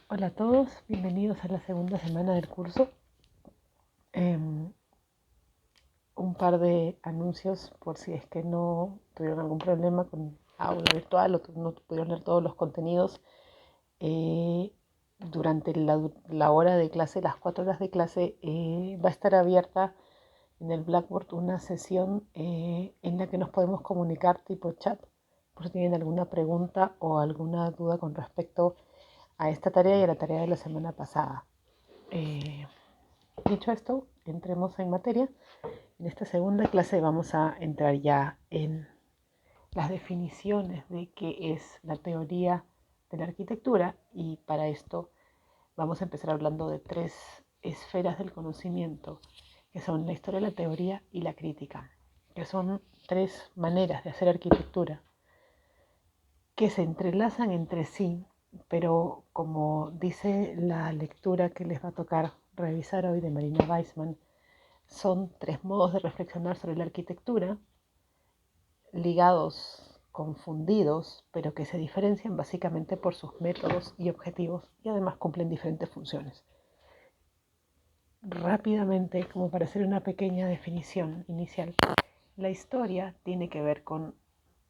Hola a todos, bienvenidos a la segunda semana del curso. Em, un par de anuncios por si es que no tuvieron algún problema con aula virtual o no pudieron leer todos los contenidos. Durante la hora de clase, las 4 horas de clase, va a estar abierta en el Blackboard una sesión en la que nos podemos comunicar tipo chat por si tienen alguna pregunta o alguna duda con respecto a esta tarea y a la tarea de la semana pasada. Eh, Dicho esto, entremos en materia. En esta segunda clase vamos a entrar ya en las definiciones de qué es la teoría de la arquitectura, y para esto vamos a empezar hablando de tres esferas del conocimiento, que son la historia, la teoría y la crítica, que son tres maneras de hacer arquitectura que se entrelazan entre sí, pero como dice la lectura que les va a tocar revisar hoy de Marina Weissman, son tres modos de reflexionar sobre la arquitectura, ligados, confundidos, pero que se diferencian básicamente por sus métodos y objetivos, y además cumplen diferentes funciones. Rápidamente, como para hacer una pequeña definición inicial, la historia tiene que ver con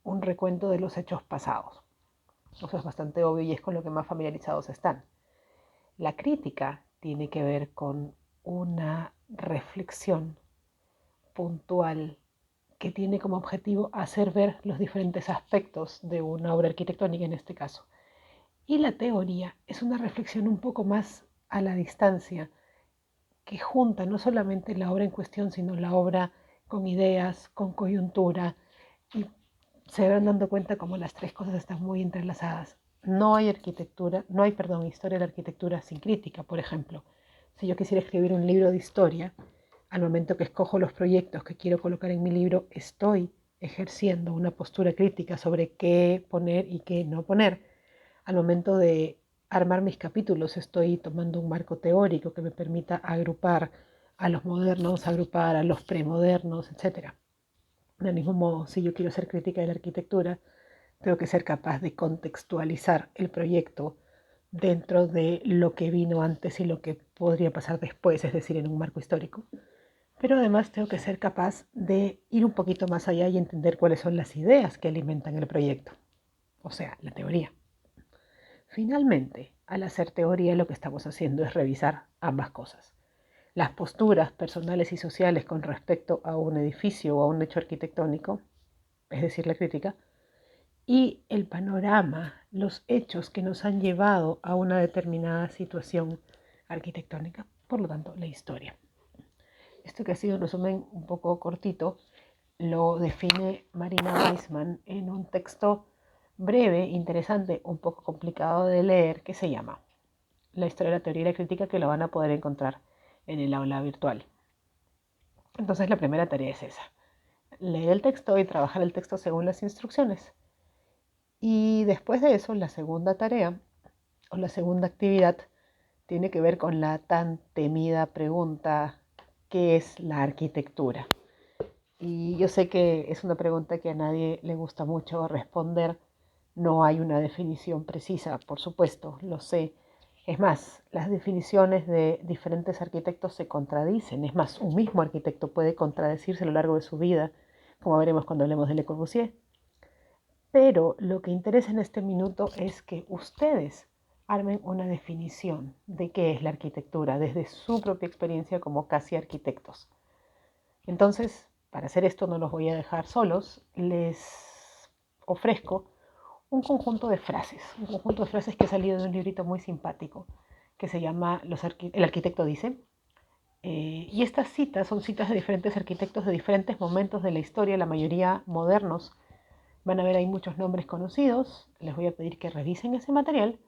un recuento de los hechos pasados. Eso es bastante obvio y es con lo que más familiarizados están. La crítica tiene que ver con una reflexión puntual que tiene como objetivo hacer ver los diferentes aspectos de una obra arquitectónica en este caso. Y la teoría es una reflexión un poco más a la distancia, que junta no solamente la obra en cuestión, sino la obra con ideas, con coyuntura, y se van dando cuenta como las tres cosas están muy entrelazadas. No hay arquitectura, no hay, perdón, historia de la arquitectura sin crítica. Por ejemplo, si yo quisiera escribir un libro de historia, al momento que escojo los proyectos que quiero colocar en mi libro, estoy ejerciendo una postura crítica sobre qué poner y qué no poner. Al momento de armar mis capítulos, estoy tomando un marco teórico que me permita agrupar a los modernos, agrupar a los premodernos, etc. Del mismo modo, si yo quiero ser crítica de la arquitectura, tengo que ser capaz de contextualizar el proyecto dentro de lo que vino antes y lo que podría pasar después, es decir, en un marco histórico. Pero además tengo que ser capaz de ir un poquito más allá y entender cuáles son las ideas que alimentan el proyecto, o sea, la teoría. Finalmente, al hacer teoría lo que estamos haciendo es revisar ambas cosas. Las posturas personales y sociales con respecto a un edificio o a un hecho arquitectónico, es decir, la crítica, y el panorama, los hechos que nos han llevado a una determinada situación arquitectónica, por lo tanto, la historia. Esto que ha sido un resumen un poco cortito, lo define Marina Weissman en un texto breve, interesante, un poco complicado de leer, que se llama La historia de la teoría y la crítica, que lo van a poder encontrar en el aula virtual. Entonces la primera tarea es esa, leer el texto y trabajar el texto según las instrucciones. Y después de eso, la segunda tarea o la segunda actividad tiene que ver con la tan temida pregunta: ¿qué es la arquitectura? Y yo sé que es una pregunta que a nadie le gusta mucho responder. No hay una definición precisa, por supuesto, lo sé. Es más, las definiciones de diferentes arquitectos se contradicen. Es más, un mismo arquitecto puede contradecirse a lo largo de su vida, como veremos cuando hablemos de Le Corbusier. Pero lo que interesa en este minuto es que ustedes armen una definición de qué es la arquitectura desde su propia experiencia como casi arquitectos. Entonces, para hacer esto no los voy a dejar solos, les ofrezco un conjunto de frases que ha salido de un librito muy simpático que se llama El arquitecto dice. Y estas citas son citas de diferentes arquitectos de diferentes momentos de la historia, la mayoría modernos. Van a ver ahí muchos nombres conocidos. Les voy a pedir que revisen ese material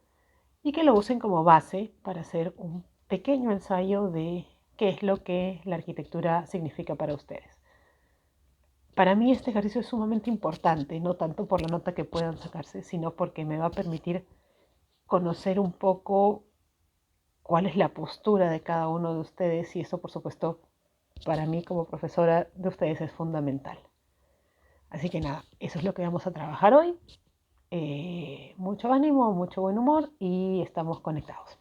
y que lo usen como base para hacer un pequeño ensayo de qué es lo que la arquitectura significa para ustedes. Para mí este ejercicio es sumamente importante, no tanto por la nota que puedan sacarse, sino porque me va a permitir conocer un poco cuál es la postura de cada uno de ustedes, y eso, por supuesto, para mí como profesora de ustedes es fundamental. Así que nada, eso es lo que vamos a trabajar hoy. mucho ánimo, mucho buen humor y estamos conectados.